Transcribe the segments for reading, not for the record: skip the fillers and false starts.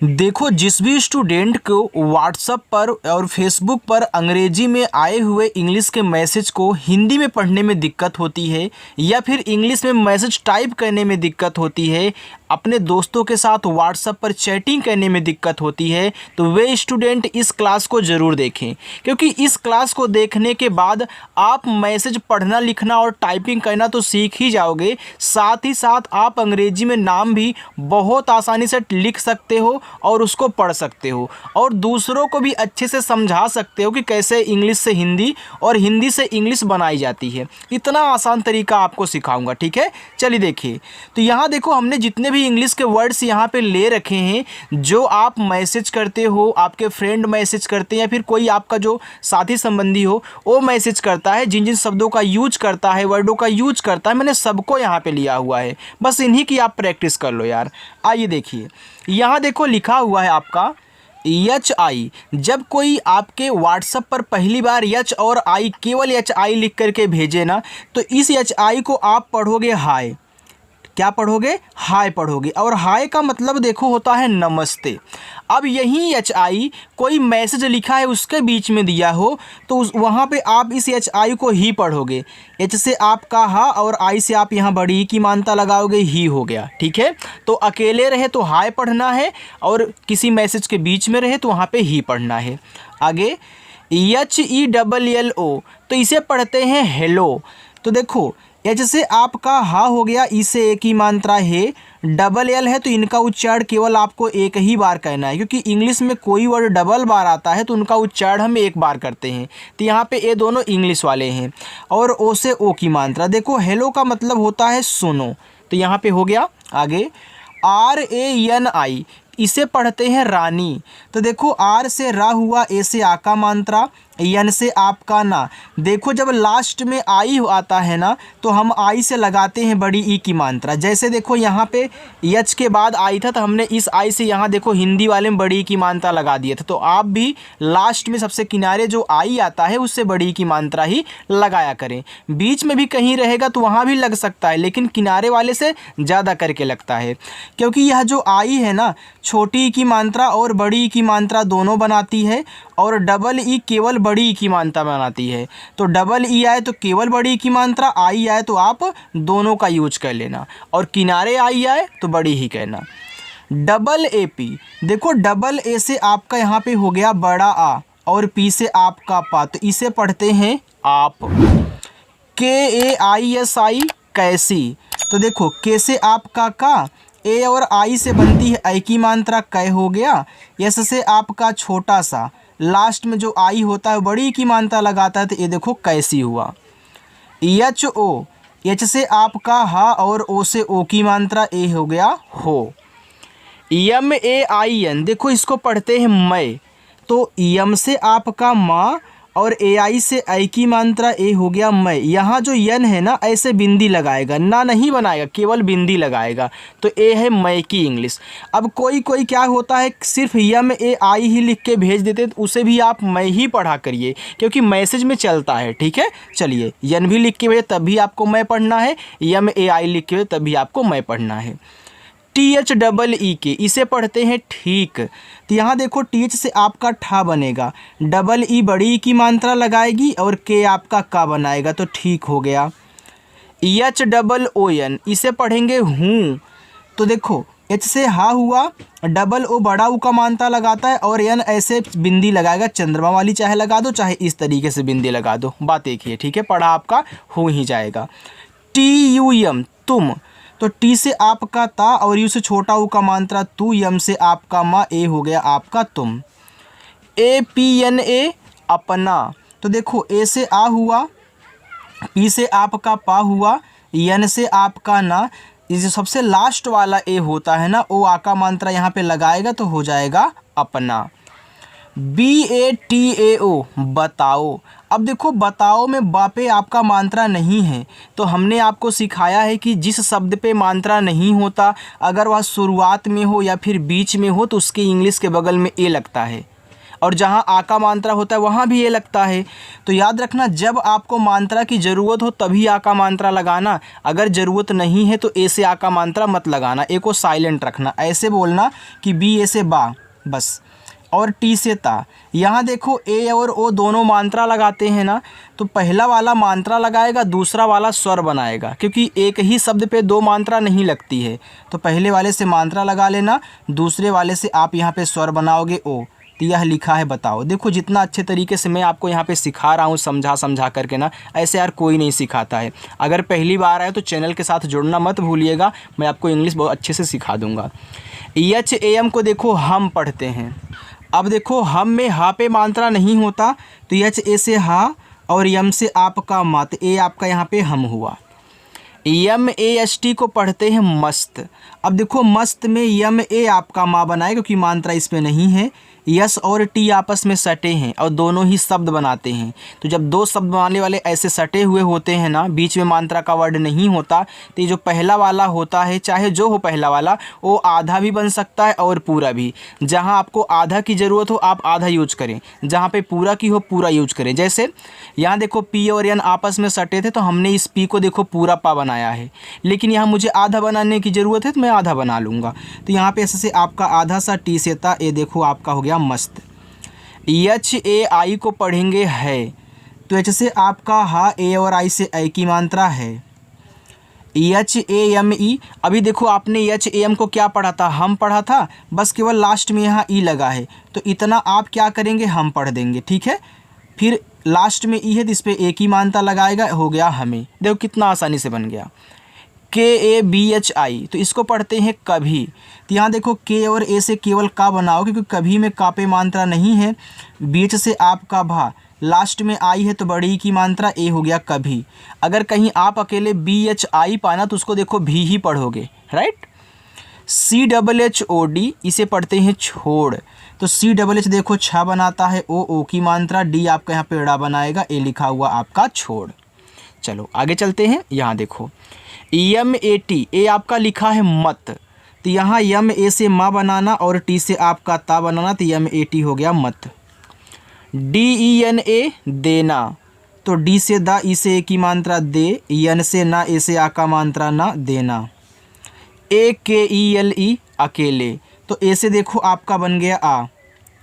देखो, जिस भी स्टूडेंट को व्हाट्सएप पर और फेसबुक पर अंग्रेजी में आए हुए इंग्लिश के मैसेज को हिंदी में पढ़ने में दिक्कत होती है या फिर इंग्लिश में मैसेज टाइप करने में दिक्कत होती है, अपने दोस्तों के साथ व्हाट्सएप पर चैटिंग करने में दिक्कत होती है, तो वे स्टूडेंट इस क्लास को ज़रूर देखें। क्योंकि इस क्लास को देखने के बाद आप मैसेज पढ़ना लिखना और टाइपिंग करना तो सीख ही जाओगे, साथ ही साथ आप अंग्रेजी में नाम भी बहुत आसानी से लिख सकते हो और उसको पढ़ सकते हो और दूसरों को भी अच्छे से समझा सकते हो कि कैसे इंग्लिश से हिंदी और हिंदी से इंग्लिश बनाई जाती है। इतना आसान तरीका आपको सिखाऊंगा, ठीक है। चलिए देखिए, तो यहाँ देखो, हमने जितने भी इंग्लिश के वर्ड्स यहाँ पे ले रखे हैं, जो आप मैसेज करते हो, आपके फ्रेंड मैसेज करते हैं या फिर कोई आपका जो साथी संबंधी हो वो मैसेज करता है, जिन जिन शब्दों का यूज करता है, वर्डों का यूज करता है, मैंने सबको यहाँ पे लिया हुआ है। बस इन्हीं की आप प्रैक्टिस कर लो यार। आइए देखिए, यहाँ देखो लिखा हुआ है आपका HI। जब कोई आपके व्हाट्सएप पर पहली बार H और I, केवल HI लिख करके भेजे ना, तो इस HI को आप पढ़ोगे हाय। क्या पढ़ोगे? हाय पढ़ोगे। और हाय का मतलब देखो होता है नमस्ते। अब यही HI कोई मैसेज लिखा है उसके बीच में दिया हो तो वहाँ पे आप इस HI को ही पढ़ोगे। H से आपका हा और I से आप यहाँ बड़ी की मानता लगाओगे, ही हो गया, ठीक है। तो अकेले रहे तो हाय पढ़ना है और किसी मैसेज के बीच में रहे तो वहाँ पे ही पढ़ना है। आगे HELLO, तो इसे पढ़ते हैं हेलो। तो देखो, H से आपका हा हो गया, इसे एक ही मात्रा है। LL है तो इनका उच्चारण केवल आपको एक ही बार कहना है, क्योंकि इंग्लिश में कोई वर्ड डबल बार आता है तो उनका उच्चारण हम एक बार करते हैं। तो यहाँ पे ये दोनों इंग्लिश वाले हैं। और ओ से ओ की मात्रा, देखो हेलो का मतलब होता है सुनो, तो यहाँ पे हो गया। आगे RANI, इसे पढ़ते हैं रानी। तो देखो, आर से रा हुआ, ए से आ का मात्रा, यन से आपका ना। देखो, जब लास्ट में आई आता है ना तो हम आई से लगाते हैं बड़ी ई की मात्रा। जैसे देखो यहाँ पे यच के बाद आई था तो हमने इस आई से यहाँ देखो हिंदी वाले में बड़ी ई की मात्रा लगा दिया था। तो आप भी लास्ट में सबसे किनारे जो आई आता है उससे बड़ी ई की मात्रा ही लगाया करें। बीच में भी कहीं रहेगा तो वहाँ भी लग सकता है, लेकिन किनारे वाले से ज़्यादा करके लगता है, क्योंकि यह जो आई है ना, छोटी ई की मात्रा और बड़ी ई की मात्रा दोनों बनाती है, और डबल ई केवल बड़ी ई की मात्रा बनाती है। तो डबल ई आए तो केवल बड़ी ई की मात्रा, आई आए तो आप दोनों का यूज कर लेना, और किनारे आई आए तो बड़ी ही कहना। AP, देखो डबल ए से आपका यहाँ पे हो गया बड़ा आ और पी से आपका पा, तो इसे पढ़ते हैं आप। KAISI, कैसी। तो देखो, के से आपका का, ए और आई से बनती है आई की मात्रा, कै हो गया। यस से आपका छोटा सा, लास्ट में जो आई होता है बड़ी की मात्रा लगाता है, तो ये देखो कैसी हुआ। HO, H से आपका हा और ओ से ओ की मात्रा, ए हो गया हो। MAIN, देखो इसको पढ़ते हैं मैं। तो यम से आपका माँ और AI से आई की मात्रा, ए हो गया मैं। यहाँ जो यन है ना, ऐसे बिंदी लगाएगा, ना नहीं बनाएगा, केवल बिंदी लगाएगा, तो ए है मैं की इंग्लिश। अब कोई कोई क्या होता है, सिर्फ MAI ही लिख के भेज देते, तो उसे भी आप मैं ही पढ़ा करिए, क्योंकि मैसेज में चलता है, ठीक है। चलिए, यन भी लिख के भेजे तब भी आपको मैं पढ़ना है, MAI लिख के भेजे तब भी आपको मैं पढ़ना है। THEE, इसे पढ़ते हैं ठीक। तो यहाँ देखो, TH से आपका ठा बनेगा, डबल ई बड़ी ई की मात्रा लगाएगी और के आपका का बनाएगा, तो ठीक हो गया। HOON, इसे पढ़ेंगे हूँ। तो देखो, H से हा हुआ, डबल ओ बड़ा ऊ का मात्रा लगाता है और एन ऐसे बिंदी लगाएगा, चंद्रमा वाली चाहे लगा दो चाहे इस तरीके से बिंदी लगा दो, बात एक ही है, ठीक है। पढ़ा आपका हो ही जाएगा। TUM, तुम। तो टी से आपका ता और यू से छोटा ऊ का मात्रा तू, यम से आपका माँ, ए हो गया आपका तुम। APNA, अपना। तो देखो, ए से आ हुआ, पी से आपका पा हुआ, यन से आपका ना, ये जो सबसे लास्ट वाला ए होता है ना, ओ आ का मात्रा यहाँ पे लगाएगा तो हो जाएगा अपना। BATAO, बताओ। अब देखो, बताओ में बा पे आपका मात्रा नहीं है, तो हमने आपको सिखाया है कि जिस शब्द पे मात्रा नहीं होता, अगर वह शुरुआत में हो या फिर बीच में हो, तो उसके इंग्लिश के बगल में ए लगता है। और जहाँ आ का मात्रा होता है वहाँ भी ए लगता है। तो याद रखना, जब आपको मात्रा की ज़रूरत हो तभी आ का मात्रा लगाना, अगर ज़रूरत नहीं है तो ए से आ का मात्रा मत लगाना, ए को साइलेंट रखना। ऐसे बोलना कि बी ए से बा बस, और टी से ता। यहाँ देखो ए और ओ दोनों मात्रा लगाते हैं ना, तो पहला वाला मात्रा लगाएगा, दूसरा वाला स्वर बनाएगा, क्योंकि एक ही शब्द पे दो मात्रा नहीं लगती है। तो पहले वाले से मात्रा लगा लेना, दूसरे वाले से आप यहाँ पे स्वर बनाओगे ओ। तो यह लिखा है बताओ। देखो जितना अच्छे तरीके से मैं आपको यहाँ पे सिखा रहा हूँ समझा करके ना, ऐसे यार कोई नहीं सिखाता है। अगर पहली बार आए तो चैनल के साथ जुड़ना मत भूलिएगा, मैं आपको इंग्लिश बहुत अच्छे से सिखा दूँगा। एच ए एम को देखो हम पढ़ते हैं। अब देखो हम में हा पे मात्रा नहीं होता, तो एच ए से हा और यम से आपका मत, ए आपका यहाँ पे हम हुआ। यम ए एस टी को पढ़ते हैं मस्त। अब देखो मस्त में यम ए आपका माँ बनाए, क्योंकि मात्रा इसमें नहीं है। यस और टी आपस में सटे हैं और दोनों ही शब्द बनाते हैं। तो जब दो शब्द बनाने वाले ऐसे सटे हुए होते हैं ना, बीच में मात्रा का वर्ड नहीं होता, तो ये जो पहला वाला होता है, चाहे जो हो पहला वाला, वो आधा भी बन सकता है और पूरा भी। जहाँ आपको आधा की ज़रूरत हो आप आधा यूज करें, जहाँ पे पूरा की हो पूरा यूज करें। जैसे यहाँ देखो पी और एन आपस में सटे थे, तो हमने इस पी को देखो पूरा पा बनाया है, लेकिन यहाँ मुझे आधा बनाने की ज़रूरत है तो मैं आधा बना लूँगा। तो यहाँ पे ऐसे से आपका आधा सा टी से था, ये देखो आपका हो गया मस्त। एच ए आई को पढ़ेंगे है, तो एच से आपका हा, ए और आई से ए की मात्रा है। एच ए एम ई, अभी देखो आपने एच ए एम को क्या पढ़ा था, हम पढ़ा था, बस केवल लास्ट में यहाँ ई लगा है, तो इतना आप क्या करेंगे, हम पढ़ देंगे, ठीक है। फिर लास्ट में ई है तो इस पर ए की मात्रा लगाएगा, हो गया हमें। देखो कितना आसानी से बन गया। के ए बी एच आई, तो इसको पढ़ते हैं कभी। तो यहाँ देखो के और ए से केवल का बनाओ, क्योंकि कभी में का पे मात्रा नहीं है। बीच से आपका भा, लास्ट में आई है तो बड़ी की मात्रा ए, हो गया कभी। अगर कहीं आप अकेले बी एच आई पाना तो उसको देखो भी ही पढ़ोगे, right. C double H O D, इसे पढ़ते हैं छोड़। तो सी डबल एच देखो छा बनाता है, ओ की मात्रा, डी आपका यहाँ पे ड़ा बनाएगा, ए लिखा हुआ आपका छोड़। चलो आगे चलते हैं। यहाँ देखो यम ए टी, ए आपका लिखा है मत, तो यहाँ यम ए से माँ बनाना और टी से आपका ता बनाना, तो यम ए टी हो गया मत। डी ई एन ए देना, तो डी से दा, ई से ए की मात्रा दे, एन से ना, ए से आ का मात्रा ना, देना। ए के ई एल ई अकेले, तो ए से देखो आपका बन गया आ,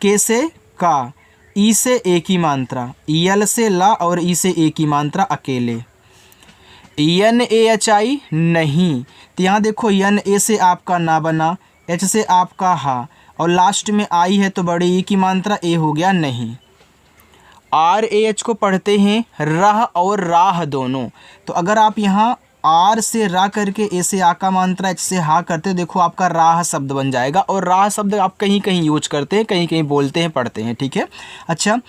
के से का, ई से ए की मात्रा, यल से ला और ई से ए की मात्रा अकेले। एन ए एच आई नहीं, तो यहाँ देखो एन ए से आपका ना बना, एच से आपका हा और लास्ट में आई है तो बड़े ई की मात्रा, ए हो गया नहीं। आर ए एच को पढ़ते हैं राह और राह दोनों, तो अगर आप यहाँ आर से रा करके ए से आ का मात्रा, एच से हा करते, देखो आपका राह शब्द बन जाएगा। और राह शब्द आप कहीं कहीं यूज करते हैं, कहीं कहीं बोलते हैं, पढ़ते हैं, ठीक है। अच्छा,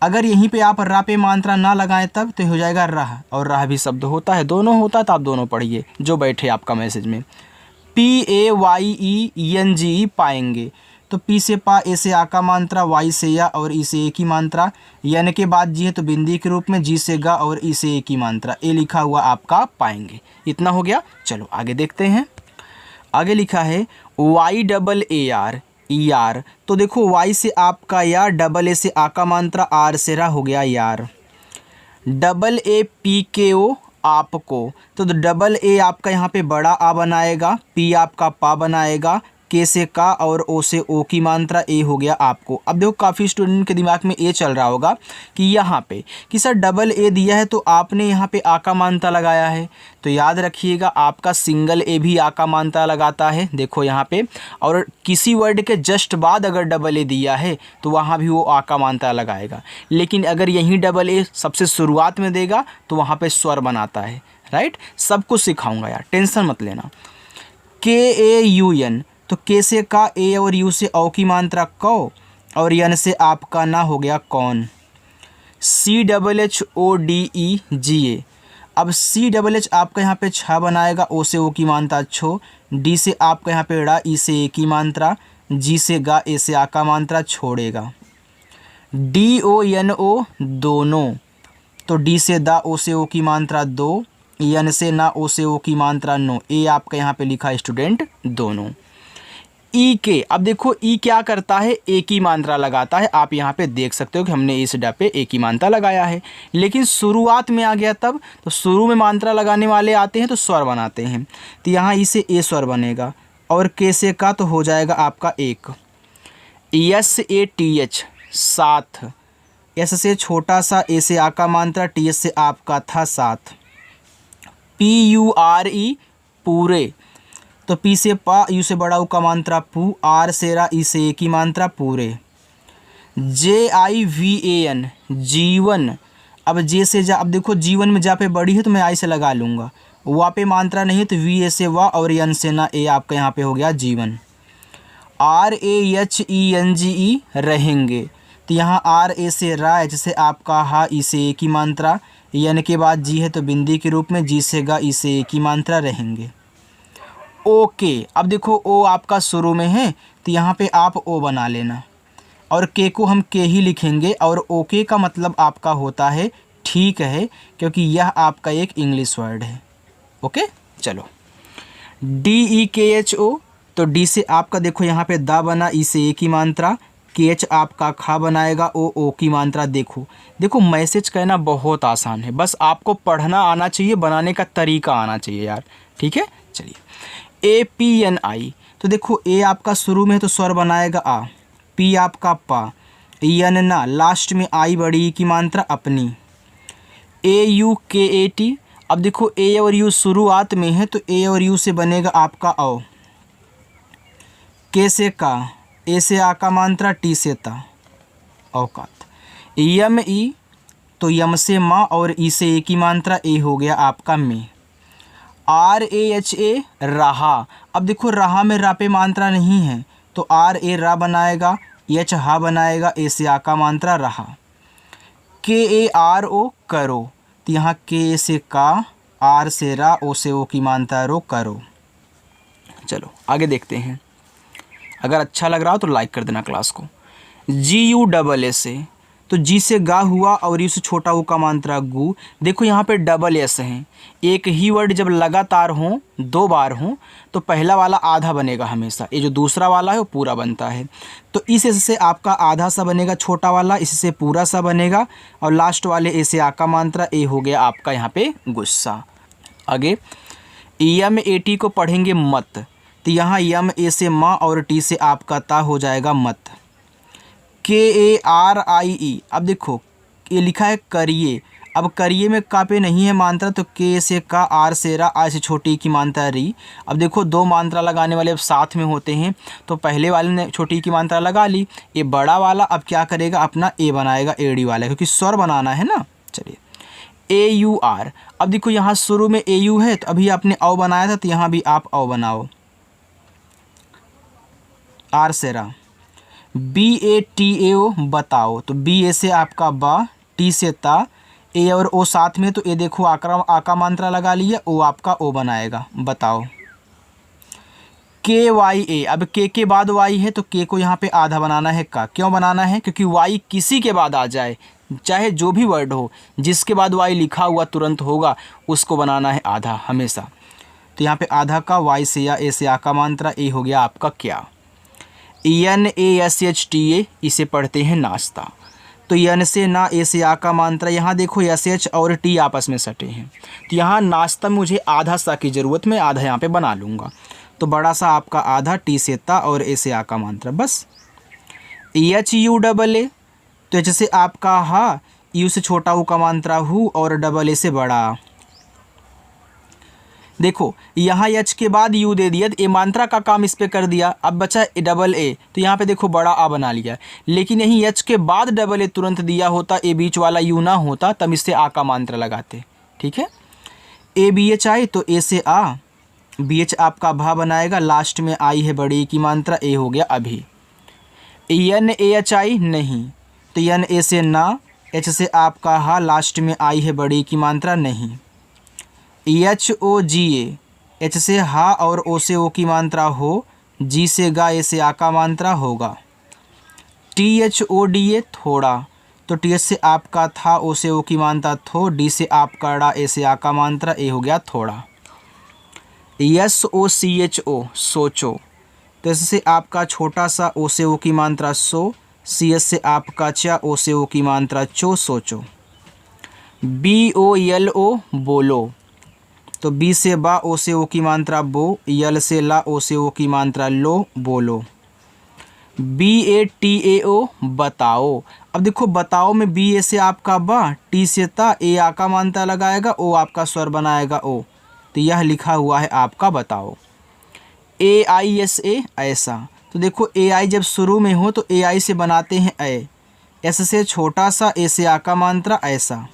अगर यहीं पे आप रा पे मात्रा ना लगाएं तब तो हो जाएगा राह, और राह भी शब्द होता है, दोनों होता है, तो आप दोनों पढ़िए जो बैठे आपका मैसेज में। P A Y E N G E पाएंगे, तो पी से पा, ए से आ का मात्रा, वाई से या और ई से ए की मात्रा, यन के बाद जी है तो बिंदी के रूप में, जी से गा और ई से ए की मात्रा, ए लिखा हुआ आपका पाएंगे। इतना हो गया। चलो आगे देखते हैं। आगे लिखा है Y double A R E R, तो देखो वाई से आपका यार, डबल ए से आ का मात्रा, आर से रा, हो गया यार। डबल ए पी के ओ आपको, तो डबल ए आपका यहाँ पे बड़ा आ बनाएगा, पी आपका पा बनाएगा, के से का और ओ से ओ की मात्रा, ए हो गया आपको। अब देखो काफ़ी स्टूडेंट के दिमाग में ये चल रहा होगा कि यहाँ पे कि सर डबल ए दिया है तो आपने यहाँ पे आ का मात्रा लगाया है, तो याद रखिएगा आपका सिंगल ए भी आ का मात्रा लगाता है, देखो यहाँ पे। और किसी वर्ड के जस्ट बाद अगर डबल ए दिया है तो वहाँ भी वो आ का मात्रा लगाएगा, लेकिन अगर यहीं डबल ए सबसे शुरुआत में देगा तो वहाँ पे स्वर बनाता है, राइट। सब कुछ सिखाऊंगा यार, टेंशन मत लेना। के ए यू एन, तो के से का, ए और यू से औ की मात्रा कौ, और यन से आपका ना, हो गया कौन। C double H O D E G A, अब सी डबल एच आपका यहाँ पे छा बनाएगा, ओ से ओ की मात्रा छो, डी से आपका यहाँ पे ड़ा, ई से ए की मात्रा, जी से गा, ए से आ का मात्रा छोड़ेगा। डी ओ एन ओ दोनों, तो डी से दा, ओ से ओ की मात्रा दो, यन से ना, ओ से ओ की मात्रा नो, ए आपका यहाँ पे लिखा स्टूडेंट दोनों। ई के, अब देखो ई क्या करता है, एक ही मात्रा लगाता है। आप यहाँ पे देख सकते हो कि हमने इस ड पे एक ही मात्रा लगाया है, लेकिन शुरुआत में आ गया तब, तो शुरू में मात्रा लगाने वाले आते हैं तो स्वर बनाते हैं। तो यहाँ ई से ए स्वर बनेगा और के से का तो हो जाएगा आपका एक। एस ए टी एच साथ, एस से छोटा सा, ए से आ का मात्रा, टी एच से आपका था साथ। पी यू आर ई पूरे, तो पी से पा, यू से बड़ा ऊ का मात्रा पू, आर से रा, ई से एक की मात्रा पूरे। जे आई वी ए एन जीवन, अब जे से जा, अब देखो जीवन में जा पे बड़ी है तो मैं आई से लगा लूँगा, वा पे मात्रा नहीं है तो वी ए से वा और एन से ना ए, आपका यहाँ पे हो गया जीवन। R A H E N G E रहेंगे, तो यहाँ आर ए से रा, एच से आपका हा, ई से एक की मात्रा, एन के बाद जी है तो बिंदी के रूप में, जी से गा, ई से एक की मात्रा रहेंगे। ओके, अब देखो ओ आपका शुरू में है तो यहाँ पे आप ओ बना लेना और के को हम के ही लिखेंगे, और ओके का मतलब आपका होता है ठीक है, क्योंकि यह आपका एक इंग्लिश वर्ड है। ओके, चलो डी ई के एच ओ, तो डी से आपका देखो यहाँ पे दा बना, ई से एक ही मात्रा, के एच आपका खा बनाएगा, ओ की मात्रा। देखो देखो मैसेज कहना बहुत आसान है, बस आपको पढ़ना आना चाहिए, बनाने का तरीका आना चाहिए यार, ठीक है। चलिए ए पी एन आई, तो देखो ए आपका शुरू में है तो स्वर बनाएगा आ, पी आपका पा, एन ना, लास्ट में आई बड़ी की मात्रा अपनी। ए यू के ए टी, अब देखो ए और यू शुरुआत में है तो ए और यू से बनेगा आपका औ। के से का, ए से आ का मात्रा, टी से ता, औकात। यम ई, तो यम से माँ और ई से ए की मात्रा, ए हो गया आपका में। आर ए एच ए रहा, अब देखो रहा में रा पे मात्रा नहीं है तो आर ए रा बनाएगा, एच हा बनाएगा, ए से आ का मात्रा रहा। के ए आर ओ करो, तो यहाँ के से का, आर से रा, ओ से ओ की मात्रा रो, करो। चलो आगे देखते हैं, अगर अच्छा लग रहा हो तो लाइक कर देना क्लास को। जी यू डबल एस से, तो जी से गा हुआ और यू से छोटा ऊ का मात्रा गु। देखो यहाँ पे डबल एस है, एक ही वर्ड जब लगातार हो, दो बार हो, तो पहला वाला आधा बनेगा हमेशा, ये जो दूसरा वाला है वो पूरा बनता है। तो इस एस से आपका आधा सा बनेगा छोटा वाला, इससे पूरा सा बनेगा, और लास्ट वाले ए से आ का मात्रा, ए हो गया आपका यहाँ पे गुस्सा। आगे यम ए टी को पढ़ेंगे मत, तो यहाँ यम ए से माँ और टी से आपका ता हो जाएगा मत। के ए आर आई ई, अब देखो ये लिखा है करिए, अब करिए में का पे नहीं है मात्रा तो के से का, आर से रा, आ से छोटी की मात्रा री। अब देखो दो मात्रा लगाने वाले अब साथ में होते हैं, तो पहले वाले ने छोटी की मात्रा लगा ली, ये बड़ा वाला अब क्या करेगा, अपना ए बनाएगा, एडी वाला, क्योंकि स्वर बनाना है ना। चलिए ए यू आर, अब देखो यहाँ शुरू में ए यू है तो अभी आपने औ बनाया था तो यहाँ भी आप औ बनाओ, आर से रा। बी ए टी ए ओ बताओ, तो बी ए से आपका बा, टी से ता, ए और ओ साथ में, तो ए देखो आका मात्रा लगा लिया, ओ आपका ओ बनाएगा, बताओ। के वाई ए, अब के बाद वाई है तो के को यहाँ पे आधा बनाना है का, क्यों बनाना है, क्योंकि वाई किसी के बाद आ जाए, चाहे जो भी वर्ड हो, जिसके बाद वाई लिखा हुआ तुरंत होगा उसको बनाना है आधा हमेशा। तो यहाँ पे आधा का, वाई से या ए से आ का मात्रा, ए हो गया आपका क्या। N A S H T A, इसे पढ़ते हैं नाश्ता, तो एन से ना, ए से आ का मात्रा, यहाँ देखो एस एच और टी आपस में सटे हैं, तो यहाँ नाश्ता में मुझे आधा सा की ज़रूरत, मैं आधा यहाँ पे बना लूँगा, तो बड़ा सा आपका आधा, टी से ता और ए से आ का मात्रा, बस। एच यू डबल ए, तो एच से आपका हा, यू से छोटा ऊ का मात्रा हु, और डबल ए से बड़ा। देखो यहाँ एच के बाद यू दे दिया, ए मात्रा का काम इस पे कर दिया, अब बचा डबल ए, तो यहाँ पे देखो बड़ा आ बना लिया, लेकिन यहीं एच के बाद डबल ए तुरंत दिया होता, ए बीच वाला यू ना होता, तब इससे आ का मात्रा लगाते, ठीक है। ए बी एच आई, तो ए से आ, बी एच आपका भा बनाएगा, लास्ट में आई है बड़ी की मात्रा, ए हो गया अभी। एन ए एच आई नहीं, तो एन ए से ना, एच से आपका हा, लास्ट में आई है बड़ी की मात्रा नहीं। एच ओ जी ए, एच से हा और ओ से ओ की मात्रा हो, जी से गा, ए से आ का मात्रा होगा। T H O D A थोड़ा, तो टी एच से आपका था, ओ से ओ की मात्रा थो, डी से आपका ड़ा, ए से आ का मात्रा, ए हो गया थोड़ा। S O C H O सोचो, तो इससे आपका छोटा सा ओ से ओ की मात्रा सो, सी एस से आपका चा, ओ से ओ की मात्रा चो, सोचो। बी ओ यल ओ बोलो, तो बी से बा, ओ से ओ की मात्रा बो, यल से ला, ओ से ओ की मात्रा लो, बोलो। बी ए टी ए ओ बताओ, अब देखो बताओ में बी ए से आपका बा, टी से ता, ए आ का मात्रा लगाएगा, ओ आपका स्वर बनाएगा ओ, तो यह लिखा हुआ है आपका बताओ। ए आई एस ए ऐसा, तो देखो ए आई जब शुरू में हो तो ए आई से बनाते हैं ए, एस से छोटा सा, ए से आ का मात्रा ऐसा।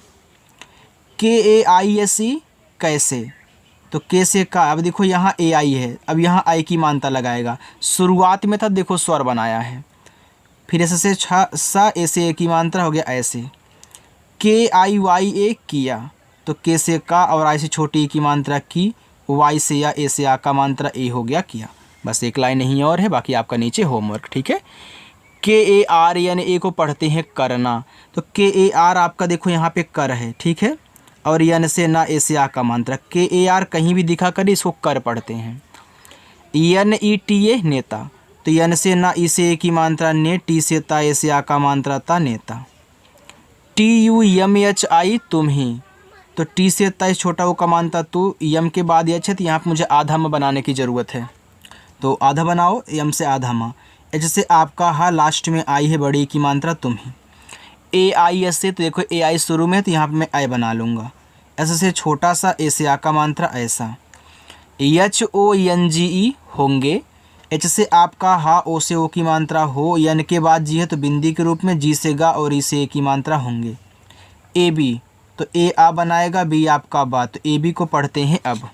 के ए आई एस ई कैसे, तो के से का, अब देखो यहाँ ए आई है, अब यहाँ आई की मात्रा लगाएगा, शुरुआत में था देखो स्वर बनाया है। फिर एस से सा, ए से ए की मात्रा हो गया ऐसे। के आई वाई ए किया, तो के से का और आई से छोटी ए की मात्रा की, वाई से या, ए से आ का मात्रा ए हो गया किया। बस एक लाइन नहीं और है, बाकी आपका नीचे होमवर्क, ठीक है। के ए आर यानी ए को पढ़ते हैं करना, तो के ए आर आपका देखो यहाँ पे कर है, ठीक है, और यन से ना, ए से आ का मात्रा, के ए आर कहीं भी दिखा कर इसको कर पढ़ते हैं। यन ई टी ए नेता, तो यन से ना, ई से ए की मात्रा ने, टी से ता, ए से आ का मात्रा ता, नेता। T U Yama H I तुम ही, तो टी से ता छोटा ओ का मात्रा तू, यम के बाद एच है, तो यहाँ पर मुझे आधा म बनाने की ज़रूरत है, तो आधा बनाओ, यम से आधा म। एच से आपका हा, लास्ट में आई है बड़ी की मात्रा तुम ही। ए आई एस से, तो देखो ए आई शुरू में है, तो यहाँ पर मैं आई बना लूँगा। एस से छोटा सा, ए से आ का मात्रा ऐसा। एच ओ एन जी ई होंगे, एच से आपका हा, ओ से ओ की मात्रा हो, यन के बाद जी है तो बिंदी के रूप में, जी से गा और ई से ए की मात्रा होंगे। ए बी, तो ए आ बनाएगा, बी आपका बा, तो ए बी को पढ़ते हैं अब।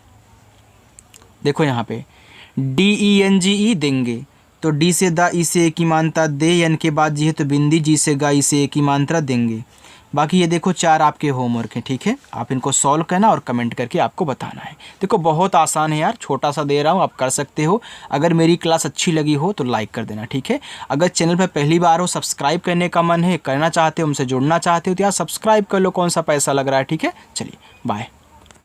देखो यहाँ पे डी ई एन जी ई देंगे, तो डी से दा, ई से ए की मात्रा दे, यन के बाद जी है तो बिंदी, जी से गा, ई से ए की मात्रा देंगे। बाकी ये देखो 4 आपके होमवर्क हैं, ठीक है, आप इनको सॉल्व करना और कमेंट करके आपको बताना है। देखो बहुत आसान है यार, छोटा सा दे रहा हूँ, आप कर सकते हो। अगर मेरी क्लास अच्छी लगी हो तो लाइक कर देना, ठीक है। अगर चैनल पर पहली बार हो, सब्सक्राइब करने का मन है, करना चाहते हो, हमसे जुड़ना चाहते हो, तो यार सब्सक्राइब कर लो, कौन सा पैसा लग रहा है, ठीक है। चलिए बाय।